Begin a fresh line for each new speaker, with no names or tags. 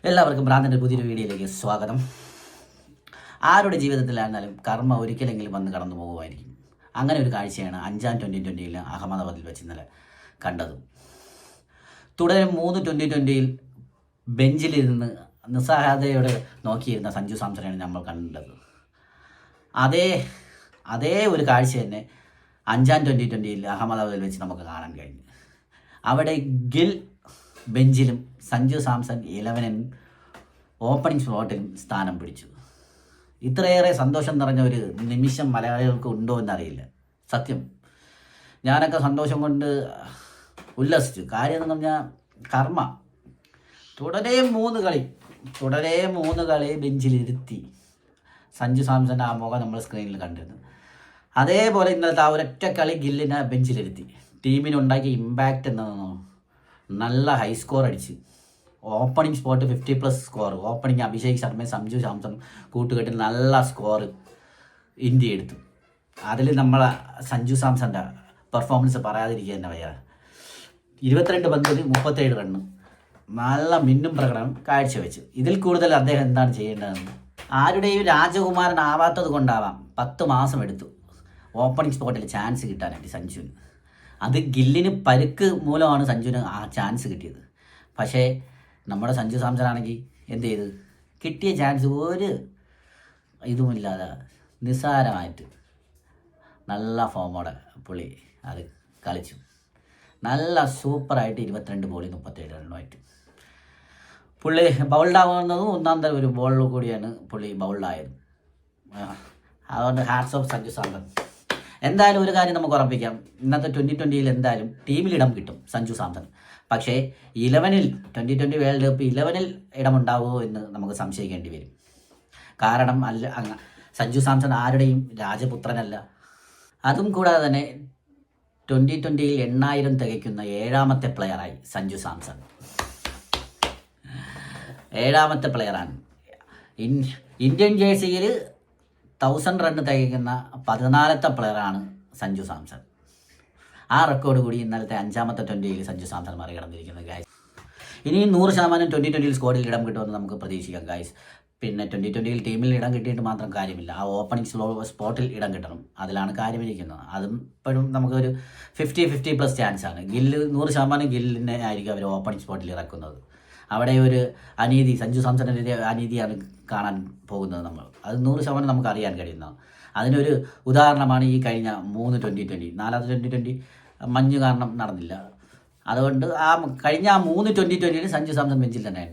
എല്ലാവർക്കും ഭ്രാന്തൻ്റെ പുതിയൊരു വീഡിയോയിലേക്ക് സ്വാഗതം. ആരുടെ ജീവിതത്തിലായിരുന്നാലും കർമ്മ ഒരിക്കലെങ്കിലും വന്ന് കടന്നു പോകുമായിരിക്കും. അങ്ങനെ ഒരു കാഴ്ചയാണ് 5ാം T20 അഹമ്മദാബാദിൽ വെച്ച് ഇന്നലെ കണ്ടത്. തുടരെ 3 T20 ബെഞ്ചിലിരുന്ന് നിസ്സഹായതയോടെ നോക്കിയിരുന്ന സഞ്ജു സാംസണെയാണ് നമ്മൾ കണ്ടത്. അതേ ഒരു കാഴ്ച തന്നെ 5ാം T20 അഹമ്മദാബാദിൽ വെച്ച് നമുക്ക് കാണാൻ കഴിഞ്ഞു. അവിടെ ഗിൽ ബെഞ്ചിലും സഞ്ജു സാംസൺ 11 ഓപ്പണിംഗ് സ്ലോട്ടിലും സ്ഥാനം പിടിച്ചു. ഇത്രയേറെ സന്തോഷം നിറഞ്ഞ ഒരു നിമിഷം മലയാളികൾക്ക് ഉണ്ടോ എന്നറിയില്ല. സത്യം, ഞാനൊക്കെ സന്തോഷം കൊണ്ട് ഉല്ലസിച്ചു. കാര്യം എന്ന് പറഞ്ഞാൽ കർമ്മ തുടരെ മൂന്ന് കളി ബെഞ്ചിലിരുത്തി സഞ്ജു സാംസൻ്റെ ആ മുഖം നമ്മൾ സ്ക്രീനിൽ കണ്ടിരുന്നു. അതേപോലെ ഇന്നലത്തെ ആ ഒരൊറ്റ കളി ഗില്ലിനെ ബെഞ്ചിലിരുത്തി ടീമിനുണ്ടാക്കിയ ഇമ്പാക്റ്റ് എന്താണെന്നോ, നല്ല ഹൈ സ്കോർ അടിച്ച് opening spot 50+ score. Opening Abhishek ശർമ്മയും സഞ്ജു സാംസൺ കൂട്ടുകെട്ടിൽ നല്ല സ്കോർ ഇന്ത്യ എടുത്തു. അതിൽ നമ്മളെ സഞ്ജു സാംസൻ്റെ പെർഫോമൻസ് പറയാതിരിക്കുക തന്നെ വയ്യ. 22 പന്തിൽ 37 റണ്ണ്, നല്ല മിന്നും പ്രകടനം കാഴ്ചവെച്ചു. ഇതിൽ കൂടുതൽ അദ്ദേഹം എന്താണ് ചെയ്യേണ്ടതെന്ന് ആരുടെയും രാജകുമാരനാവാത്തത് കൊണ്ടാവാം 10 മാസം എടുത്തു ഓപ്പണിംഗ് സ്പോട്ടിൽ ചാൻസ് കിട്ടാനായിട്ട് സഞ്ജുവിന്. അത് ഗില്ലിന് പരുക്ക് മൂലമാണ് സഞ്ജുവിന് ആ ചാൻസ് കിട്ടിയത്. പക്ഷേ നമ്മുടെ സഞ്ജു സാംസൺ ആണെങ്കിൽ എന്ത് ചെയ്ത്, കിട്ടിയ ചാൻസ് ഒരു ഇതുമില്ലാതെ നിസ്സാരമായിട്ട് നല്ല ഫോമോടെ പുള്ളി അത് കളിച്ചു. നല്ല സൂപ്പറായിട്ട് 22 ബോളിൽ 37 റണ്ണുമായിട്ട് പുള്ളി ബൗൾഡാവുന്നതും ഒന്നാം തരം ഒരു ബോളിൽ കൂടിയാണ് പുള്ളി ബൗൾഡായത്. അതുകൊണ്ട് ഹാറ്റ്സ് ഓഫ് സഞ്ജു സാംസൺ. എന്തായാലും ഒരു കാര്യം നമുക്ക് ഉറപ്പിക്കാം, ഇന്നത്തെ T20 എന്തായാലും ടീമിൽ ഇടം കിട്ടും സഞ്ജു സാംസൺ. പക്ഷേ 11 T20 വേൾഡ് കപ്പ് 11 ഇടമുണ്ടാവുമോ എന്ന് നമുക്ക് സംശയിക്കേണ്ടി വരും. കാരണം സഞ്ജു സാംസൺ ആരുടെയും രാജപുത്രനല്ല. അതും കൂടാതെ തന്നെ T20 8,000 തികയ്ക്കുന്ന 7ാമത്തെ പ്ലെയറായി സഞ്ജു സാംസൺ. 7ാമത്തെ പ്ലെയറാണ്. ഇന്ത്യൻ ജേഴ്സിയിൽ 1000 റണ്ണ് തികയ്ക്കുന്ന 14ാമത്തെ പ്ലെയറാണ് സഞ്ജു സാംസൺ. ആ റെക്കോർഡ് കൂടി ഇന്നലത്തെ 5ാമത്തെ T20 സഞ്ജു സാംസൺ മറികടന്നിരിക്കുന്നത് ഗായ്സ്. ഇനിയും 100% T20 സ്ക്വാഡിൽ ഇടം കിട്ടുമെന്ന് നമുക്ക് പ്രതീക്ഷിക്കാം ഗായ്സ്. പിന്നെ T20 ടീമിൽ ഇടം കിട്ടിയിട്ട് മാത്രം കാര്യമില്ല, ആ ഓപ്പണിംഗ് സ്പോട്ടിൽ ഇടം കിട്ടണം. അതിലാണ് കാര്യമിരിക്കുന്നത്. അതും ഇപ്പോഴും നമുക്കൊരു 50+ ചാൻസാണ്. ഗില്ല് 100% ഗില്ലിനെ ആയിരിക്കും അവർ ഓപ്പണിംഗ് സ്പോട്ടിൽ ഇറക്കുന്നത്. അവിടെ ഒരു അനീതി, സഞ്ജു സാംസണിൻ്റെ അനീതിയാണ് കാണാൻ പോകുന്നത് നമ്മൾ. അത് 100% നമുക്ക് അറിയാൻ കഴിയുന്നത്. അതിനൊരു ഉദാഹരണമാണ് ഈ കഴിഞ്ഞ 3 T20. 4ാമത്തെ T20 മഞ്ഞ് കാരണം നടന്നില്ല. അതുകൊണ്ട് കഴിഞ്ഞ 3 T20 സഞ്ജു സാംസൺ ബെഞ്ചിൽ തന്നെയാണ്.